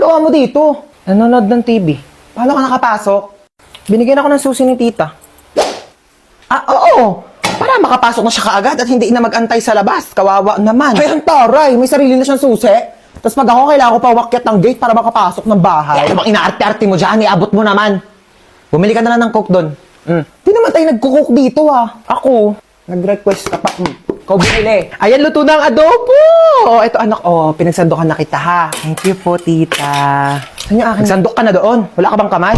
ginagawa mo dito? Nanonood ng TV. Paano ka nakapasok? Binigyan ako ng susi ni tita. Ah, oo. Para makapasok na siya kaagad at hindi na mag-antay sa labas. Kawawa naman. Ay, ang taray. May sarili na siyang susi. Tapos pag ako, kailangan ko pa umakyat ng gate para makapasok ng bahay. Ano bang inaarte-arte mo dyan? Iabot mo naman. Bumili ka na lang ng coke doon. Di naman tayo nagkukook dito Ako. Nag-request ka pa. Ikaw bumili. Ayan, luto na ang adobo. Ito anak, pinagsandokan na kita ha. Thank you po, tita. Saan yung akin? Sandok ka na doon. Wala ka bang kamay?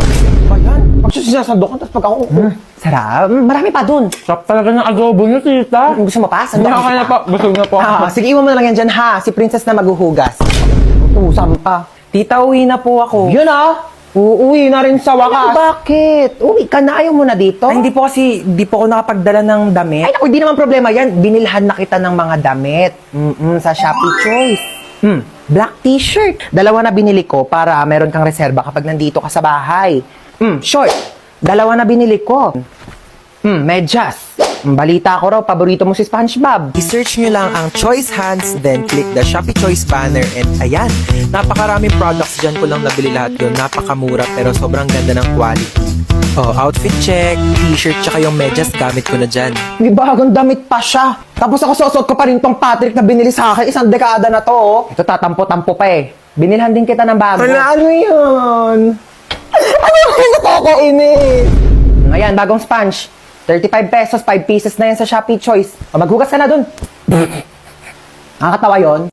Ayan. Pag sinasandokan, tapos pag ako, sarap. Marami pa doon. Sarap talaga ng adobo niyo, tita. Gusto mo pa? Hindi ako na po. Busog na po. Sige, iwan mo na lang yan dyan ha. Si Princess na maghuhugas. Utusam pa. Tita, uwi na po ako. Yun uuwi na rin sa wakas. Bakit? Uwi ka na, ayaw mo na dito? Ay, hindi po ako nakapagdala ng damit. Ay, naku, hindi naman problema yan. Binilhan na kita ng mga damit. Sa Shopee Choice. Black t-shirt. 2 na binili ko para meron kang reserba kapag nandito ka sa bahay. Short. 2 na binili ko. Medyas. Balita ko raw, paborito mo si SpongeBob. I-search nyo lang ang Choice Hands, then click the Shopee Choice banner, and ayan, napakaraming products dyan ko lang nabili lahat yun. Napakamura pero sobrang ganda ng quality. Outfit check, t-shirt, tsaka yung medyas gamit ko na dyan. May bagong damit pa siya. Tapos ako susot ko pa rin tong Patrick na binili sa akin. 1 dekada na to. Ito tatampo-tampo pa eh. Binilhan din kita ng bago. Ano yun? Ano yung nakakainis? Ayan, bagong sponge. 35 pesos, 5 pieces na yan sa Shopee Choice. Maghugas ka na dun. Nakakatawa yun.